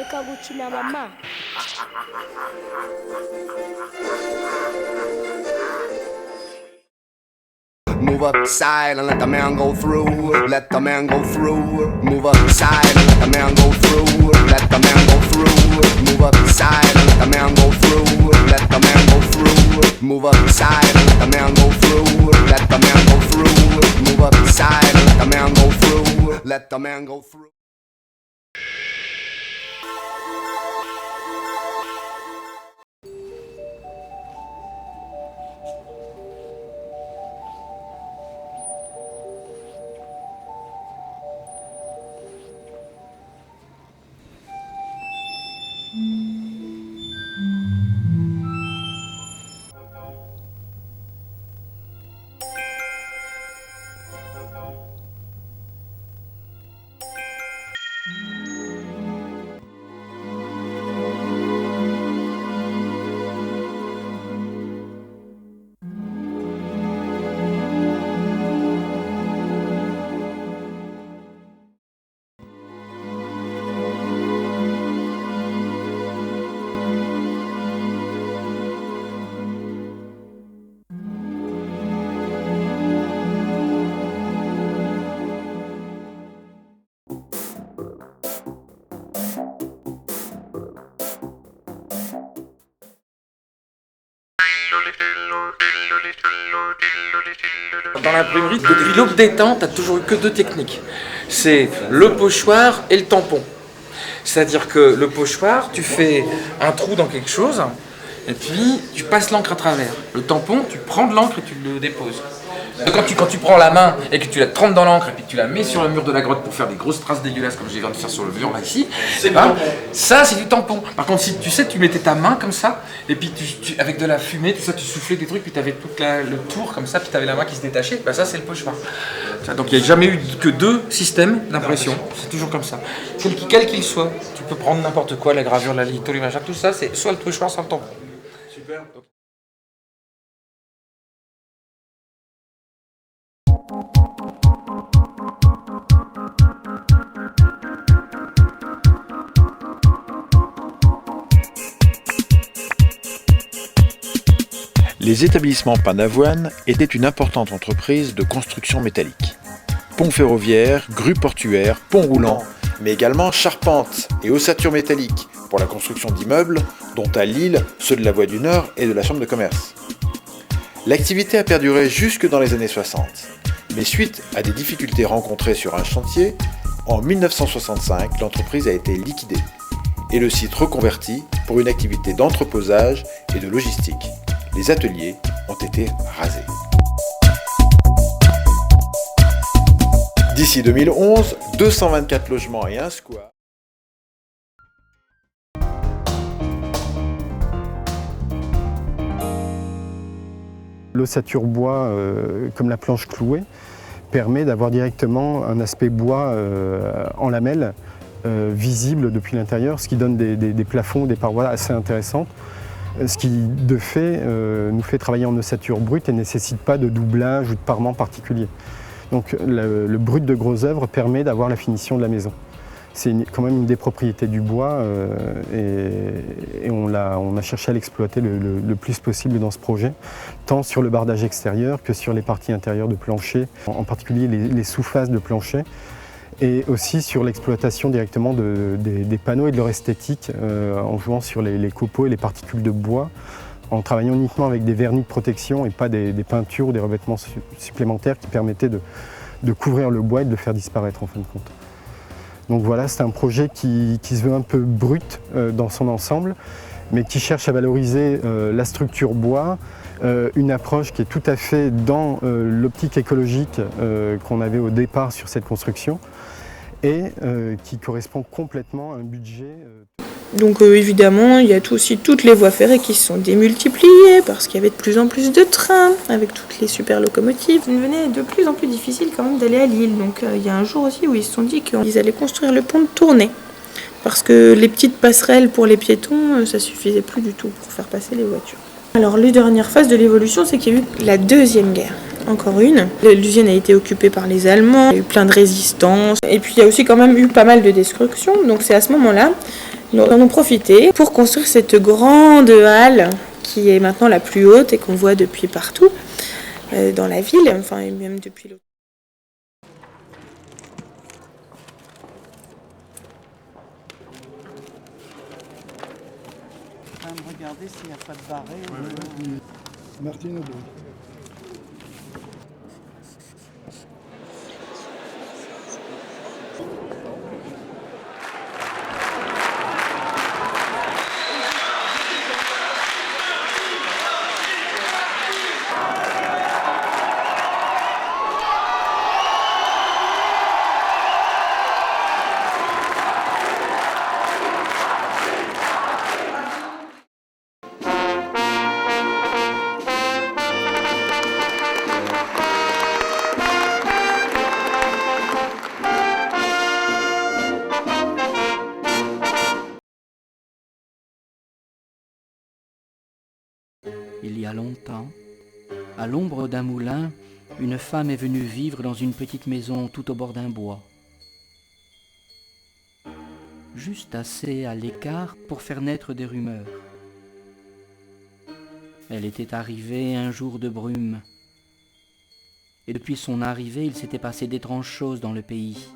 reka gukina mama. Move aside and let the man go through. Let the man go through. Move aside and let the man go through. Let the man go through. Move aside and let the man go through. Let the man go through. Move aside and let the man go through. Let the man go through. Move aside and let the man go through. Let the man go through. Dans l'imprimerie, depuis l'aube des temps, tu n'as toujours eu que deux techniques. C'est le pochoir et le tampon. C'est-à-dire que le pochoir, tu fais un trou dans quelque chose et puis tu passes l'encre à travers. Le tampon, tu prends de l'encre et tu le déposes. Quand tu prends la main et que tu la trempes dans l'encre et puis que tu la mets sur le mur de la grotte pour faire des grosses traces dégueulasses comme je viens de faire sur le mur là ici, ça c'est du tampon. Par contre, si tu sais, tu mettais ta main comme ça et puis avec de la fumée, tout ça, tu soufflais des trucs, puis tu avais tout le tour comme ça, puis tu avais la main qui se détachait, bah ça c'est le pochoir. Donc il n'y a jamais eu que deux systèmes d'impression, c'est toujours comme ça. Quel qu'il soit, tu peux prendre n'importe quoi, la gravure, la litho, les machins, tout ça, c'est soit le pochoir, soit le tampon. Super. Les établissements Panavoine étaient une importante entreprise de construction métallique. Ponts ferroviaires, grues portuaires, ponts roulants, mais également charpentes et ossatures métalliques pour la construction d'immeubles, dont à Lille ceux de la Voie du Nord et de la Chambre de commerce. L'activité a perduré jusque dans les années 60, mais suite à des difficultés rencontrées sur un chantier, en 1965, l'entreprise a été liquidée et le site reconverti pour une activité d'entreposage et de logistique. Les ateliers ont été rasés. D'ici 2011, 224 logements et un square. L'ossature bois, comme la planche clouée, permet d'avoir directement un aspect bois en lamelles visible depuis l'intérieur, ce qui donne des plafonds, des parois assez intéressantes. Ce qui, de fait, nous fait travailler en ossature brute et ne nécessite pas de doublage ou de parement particulier. Donc le brut de gros œuvre permet d'avoir la finition de la maison. C'est quand même une des propriétés du bois et on a cherché à l'exploiter le plus possible dans ce projet, tant sur le bardage extérieur que sur les parties intérieures de plancher, en particulier les sous-faces de plancher, et aussi sur l'exploitation directement des panneaux et de leur esthétique en jouant sur les copeaux et les particules de bois, en travaillant uniquement avec des vernis de protection et pas des peintures ou des revêtements supplémentaires qui permettaient de couvrir le bois et de le faire disparaître en fin de compte. Donc voilà, c'est un projet qui se veut un peu brut dans son ensemble, mais qui cherche à valoriser la structure bois, une approche qui est tout à fait dans l'optique écologique qu'on avait au départ sur cette construction, et qui correspond complètement à un budget. Donc évidemment, il y a aussi toutes les voies ferrées qui se sont démultipliées parce qu'il y avait de plus en plus de trains avec toutes les super locomotives. Il devenait de plus en plus difficile quand même d'aller à Lille. Donc il y a un jour aussi où ils se sont dit qu'ils allaient construire le pont de Tournai parce que les petites passerelles pour les piétons, ça suffisait plus du tout pour faire passer les voitures. Alors la dernière phase de l'évolution, c'est qu'il y a eu la Deuxième Guerre. Encore une. L'usine a été occupée par les Allemands, il y a eu plein de résistance. Et puis il y a aussi quand même eu pas mal de destruction. Donc c'est à ce moment-là Nous en avons profité pour construire cette grande halle qui est maintenant la plus haute et qu'on voit depuis partout dans la ville, enfin et même depuis l'autre. Regardez s'il n'y a pas de barré. Martine, Il y a longtemps, à l'ombre d'un moulin, une femme est venue vivre dans une petite maison tout au bord d'un bois. Juste assez à l'écart pour faire naître des rumeurs. Elle était arrivée un jour de brume. Et depuis son arrivée, il s'était passé d'étranges choses dans le pays.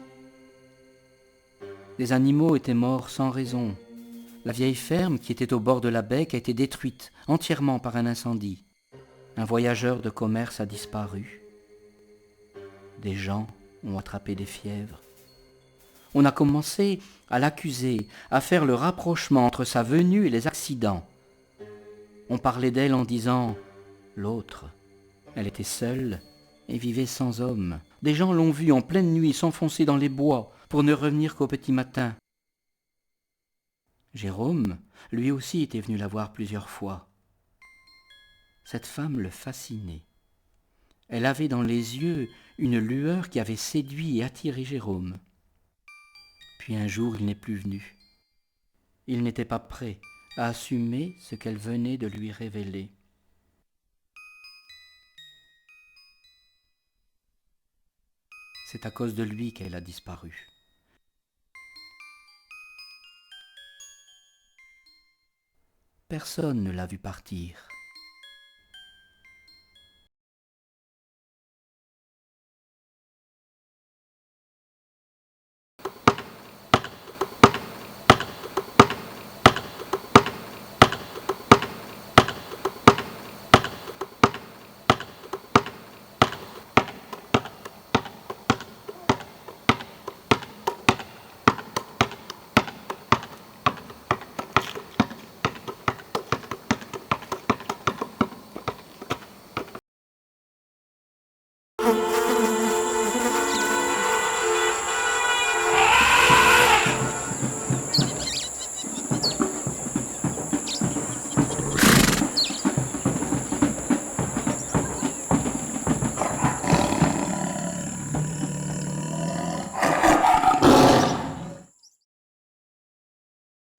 Des animaux étaient morts sans raison. La vieille ferme qui était au bord de la Becque a été détruite entièrement par un incendie. Un voyageur de commerce a disparu. Des gens ont attrapé des fièvres. On a commencé à l'accuser, à faire le rapprochement entre sa venue et les accidents. On parlait d'elle en disant « l'autre ». Elle était seule et vivait sans homme. Des gens l'ont vue en pleine nuit s'enfoncer dans les bois pour ne revenir qu'au petit matin. Jérôme, lui aussi, était venu la voir plusieurs fois. Cette femme le fascinait. Elle avait dans les yeux une lueur qui avait séduit et attiré Jérôme. Puis un jour, il n'est plus venu. Il n'était pas prêt à assumer ce qu'elle venait de lui révéler. C'est à cause de lui qu'elle a disparu. Personne ne l'a vu partir.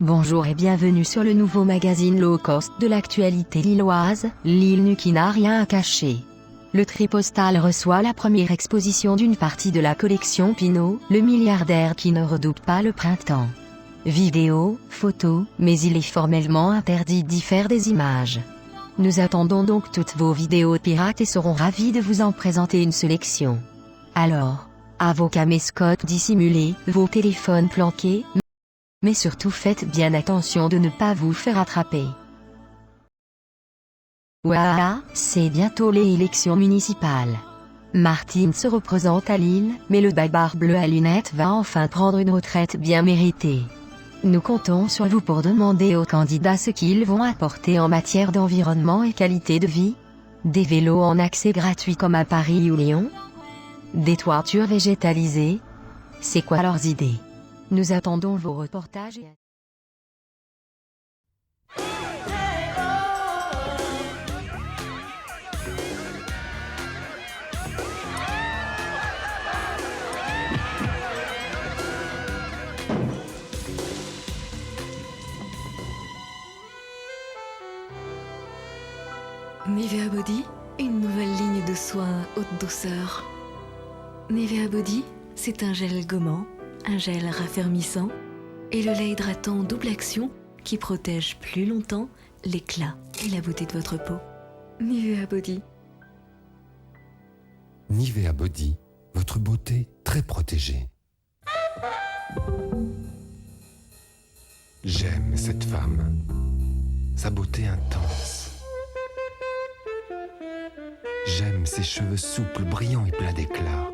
Bonjour et bienvenue sur le nouveau magazine low cost de l'actualité lilloise, Lille nu qui n'a rien à cacher. Le Tripostal reçoit la première exposition d'une partie de la collection Pinault, le milliardaire qui ne redoute pas le printemps. Vidéos, photos, mais il est formellement interdit d'y faire des images. Nous attendons donc toutes vos vidéos pirates et serons ravis de vous en présenter une sélection. Alors, à vos caméscotes dissimulés, vos téléphones planqués, mais surtout faites bien attention de ne pas vous faire attraper. Ouah, c'est bientôt les élections municipales. Martine se représente à Lille, mais le barbare bleu à lunettes va enfin prendre une retraite bien méritée. Nous comptons sur vous pour demander aux candidats ce qu'ils vont apporter en matière d'environnement et qualité de vie. Des vélos en accès gratuit comme à Paris ou Lyon. Des toitures végétalisées. C'est quoi leurs idées? Nous attendons vos reportages. Nivea Body, une nouvelle ligne de soins haute douceur. Nivea Body, c'est un gel gommant, un gel raffermissant et le lait hydratant double action qui protège plus longtemps l'éclat et la beauté de votre peau. Nivea Body. Nivea Body, votre beauté très protégée. J'aime cette femme, sa beauté intense. J'aime ses cheveux souples, brillants et pleins d'éclat.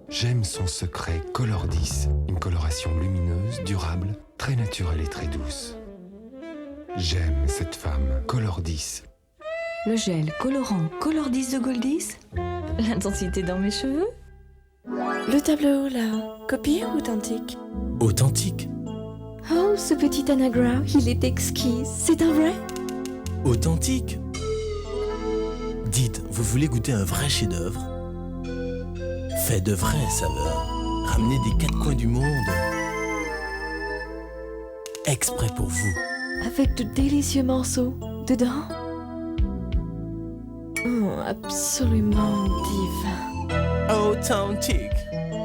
J'aime son secret Color 10, une coloration lumineuse, durable, très naturelle et très douce. J'aime cette femme Color 10. Le gel colorant Color 10 de Goldis. L'intensité dans mes cheveux. Le tableau là, copié ou authentique? Authentique. Oh, ce petit anagramme, il est exquis. C'est un vrai? Authentique. Dites, vous voulez goûter un vrai chef-d'œuvre? Fait de vraies saveurs, ramené des quatre coins du monde, exprès pour vous. Avec de délicieux morceaux dedans. Absolument divin. Authentique.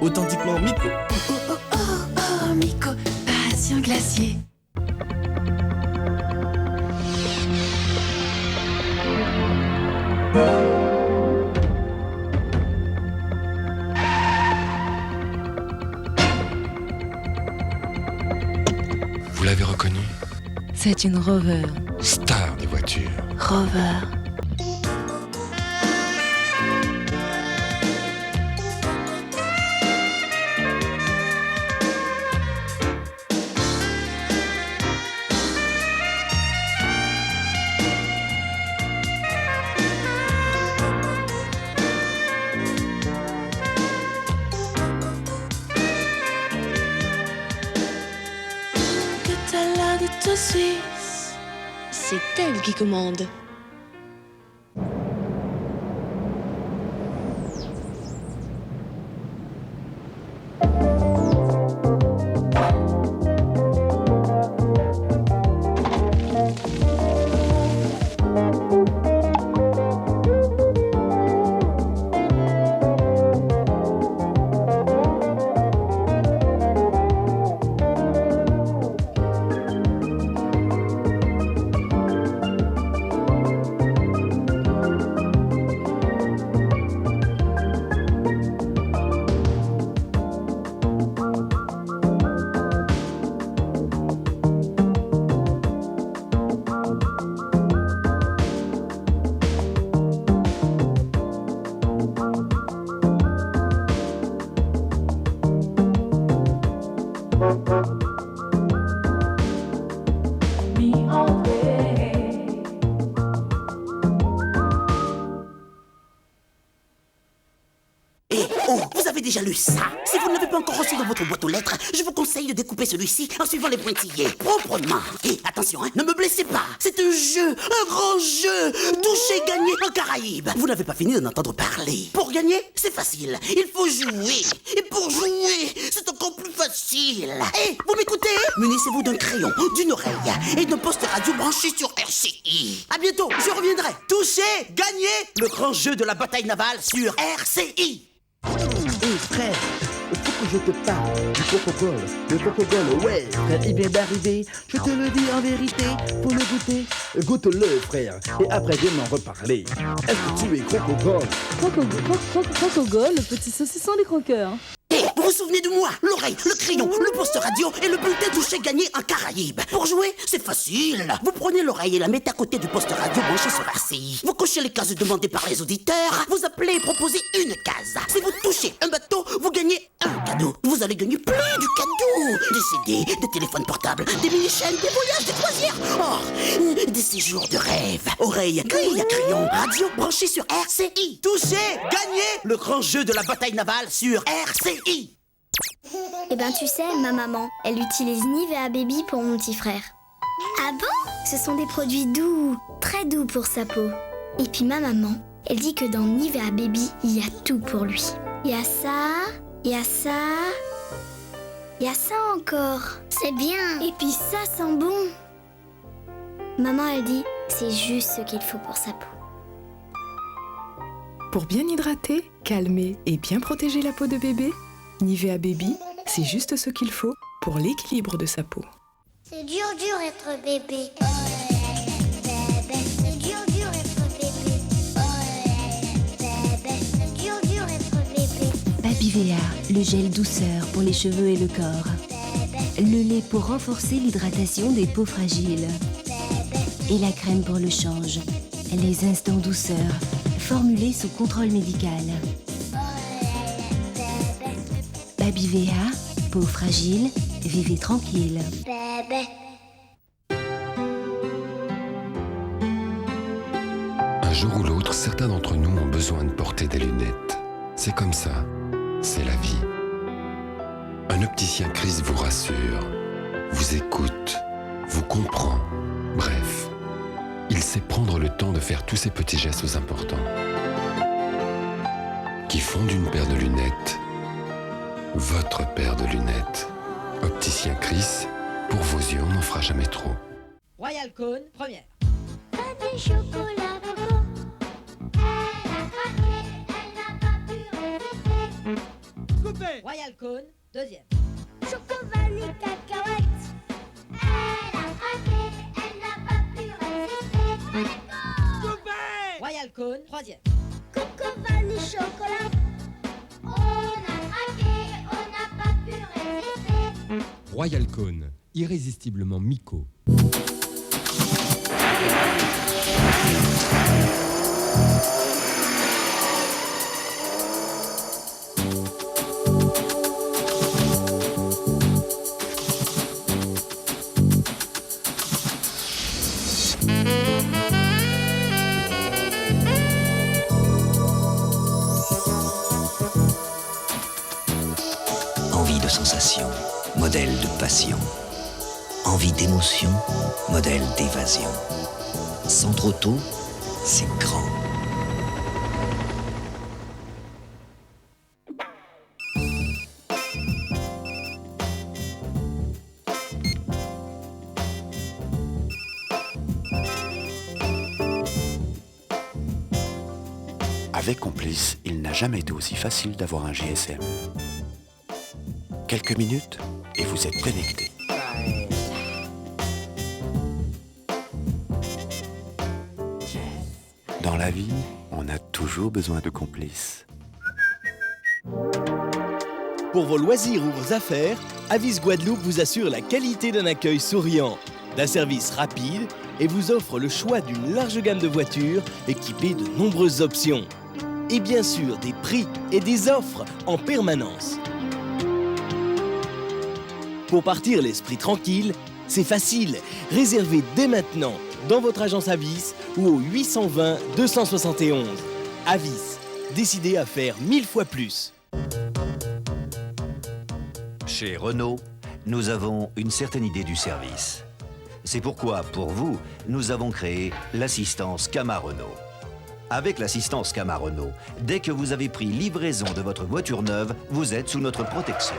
Authentiquement Miko. Oh, Miko, passion glacier. Vous l'avez reconnue? C'est une Rover. Star des voitures. Rover. C'est elle qui commande. Vous avez déjà lu ça? Si vous ne l'avez pas encore reçu dans votre boîte aux lettres, je vous conseille de découper celui-ci en suivant les pointillés, proprement. Et attention, ne me blessez pas. C'est un jeu, un grand jeu. Toucher, gagner en Caraïbes. Vous n'avez pas fini d'en entendre parler. Pour gagner, c'est facile. Il faut jouer. Et pour jouer, c'est encore plus facile. Vous m'écoutez? Munissez-vous d'un crayon, d'une oreille et d'un poste radio branché sur RCI. À bientôt, je reviendrai. Toucher, gagner, le grand jeu de la bataille navale sur RCI. Frère, il faut que je te parle du Coca-Cola. Le Coca-Cola, ouais, frère, il vient d'arriver. Je te le dis en vérité, faut le goûter. Goûte-le, frère, et après viens m'en reparler. Est-ce que tu es Coca-Cola? Coca-Cola, le petit saucisson des croqueurs. Vous vous souvenez de moi? L'oreille, le crayon, le poste radio et le bulletin touché gagné en Caraïbes. Pour jouer, c'est facile. Vous prenez l'oreille et la mettez à côté du poste radio branché sur RCI. Vous cochez les cases demandées par les auditeurs. Vous appelez et proposez une case. Si vous touchez un bateau, vous gagnez un cadeau. Vous allez gagner plein de cadeaux. Des CD, des téléphones portables, des mini-chaînes, des voyages, des croisières. Oh, des séjours de rêve. Oreille, grille à crayon, radio branché sur RCI. Toucher, gagner le grand jeu de la bataille navale sur RCI. Eh ben tu sais, ma maman, elle utilise Nivea Baby pour mon petit frère. Ah bon? Ce sont des produits doux, très doux pour sa peau. Et puis ma maman, elle dit que dans Nivea Baby, il y a tout pour lui. Il y a ça, il y a ça, il y a ça encore. C'est bien. Et puis ça sent bon. Maman, elle dit, c'est juste ce qu'il faut pour sa peau. Pour bien hydrater, calmer et bien protéger la peau de bébé, Nivea Baby c'est juste ce qu'il faut pour l'équilibre de sa peau. C'est dur être bébé. C'est dur être bébé. C'est dur être bébé. Babivea, le gel douceur pour les cheveux et le corps. Le lait pour renforcer l'hydratation des peaux fragiles. Et la crème pour le change. Les instants douceur, formulés sous contrôle médical. Babivea, peau fragile, vivez tranquille. Un jour ou l'autre, certains d'entre nous ont besoin de porter des lunettes. C'est comme ça, c'est la vie. Un opticien Chris vous rassure, vous écoute, vous comprend. Bref, il sait prendre le temps de faire tous ces petits gestes importants qui font d'une paire de lunettes votre paire de lunettes. Opticien Chris, pour vos yeux, on n'en fera jamais trop. Royal Cone, première. Pas de chocolat coco. Elle a craqué, elle n'a pas pu résister. Coupé. Royal Cone, deuxième. Choco vanille cacahuète. Elle a craqué, elle n'a pas pu résister. Coupé. Royal Cone, troisième. Coco vanille chocolat. On a craqué, on n'a pas pu résister. Royal Cone, irrésistiblement Miko. Envie de sensation, modèle de passion. Envie d'émotion, modèle d'évasion. Sans trop tôt, c'est grand. Avec Complice, il n'a jamais été aussi facile d'avoir un GSM. Quelques minutes et vous êtes connecté. Dans la vie, on a toujours besoin de complices. Pour vos loisirs ou vos affaires, Avis Guadeloupe vous assure la qualité d'un accueil souriant, d'un service rapide et vous offre le choix d'une large gamme de voitures équipées de nombreuses options. Et bien sûr, des prix et des offres en permanence. Pour partir l'esprit tranquille, c'est facile. Réservez dès maintenant dans votre agence Avis ou au 820 271. Avis, décidez à faire 1000 fois plus. Chez Renault, nous avons une certaine idée du service. C'est pourquoi, pour vous, nous avons créé l'assistance Cama Renault. Avec l'assistance Cama Renault, dès que vous avez pris livraison de votre voiture neuve, vous êtes sous notre protection.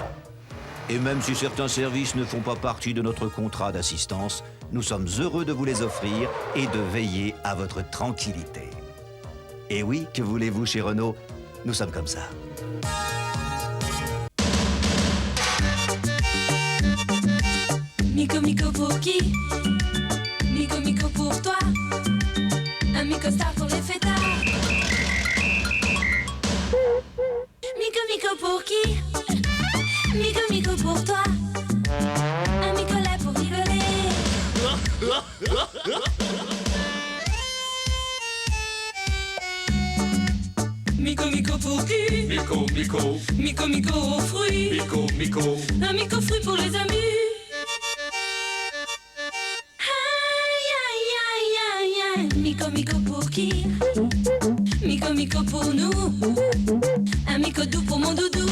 Et même si certains services ne font pas partie de notre contrat d'assistance, nous sommes heureux de vous les offrir et de veiller à votre tranquillité. Et oui, que voulez-vous chez Renault? Nous sommes comme ça. Miko Miko pour qui? Miko Miko pour toi. Un Miko Star pour les fêtards. Miko Miko pour qui? Miko Miko pour toi. Un Mikola pour rigoler. Miko Miko pour qui? Miko Miko. Miko Miko aux fruits. Miko Miko. Un Miko fruit pour les amis. Miko Miko pour qui? Miko Miko pour nous. Un Miko doux pour mon doudou.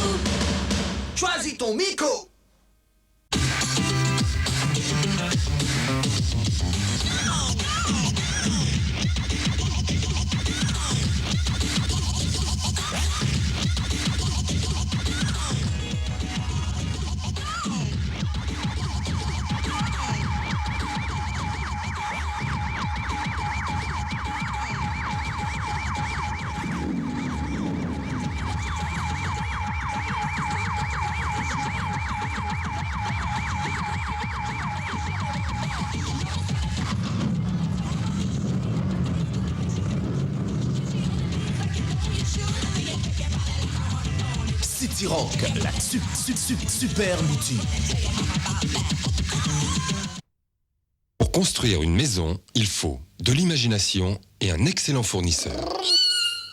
Choisis ton Miko. Multirock, la super multi. Pour construire une maison, il faut de l'imagination et un excellent fournisseur.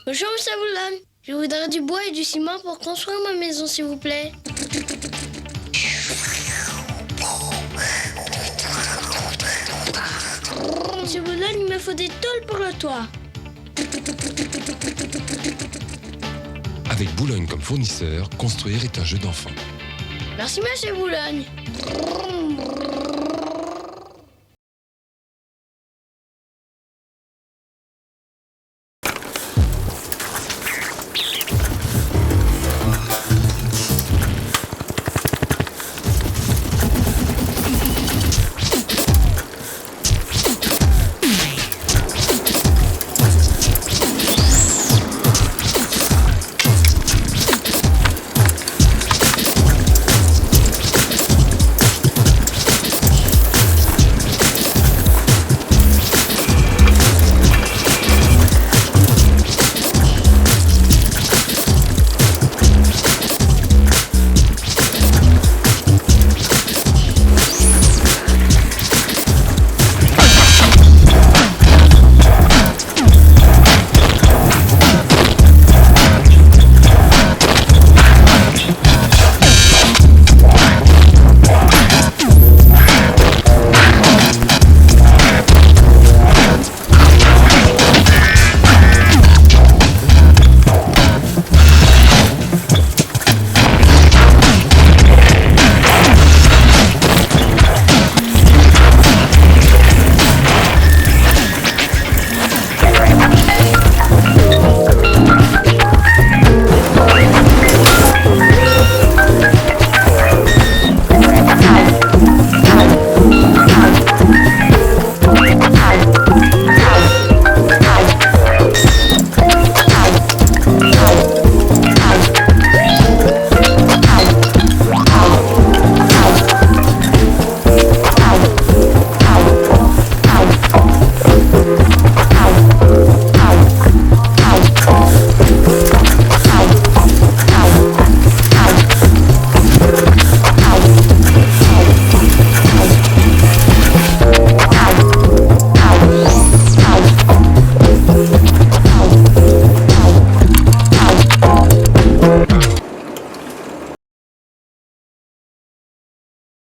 Bonjour, monsieur Boulogne. Je voudrais du bois et du ciment pour construire ma maison, s'il vous plaît. Monsieur Boulogne, il me faut des tôles pour le toit. Avec Boulogne comme fournisseur, construire est un jeu d'enfant. Merci, monsieur Boulogne.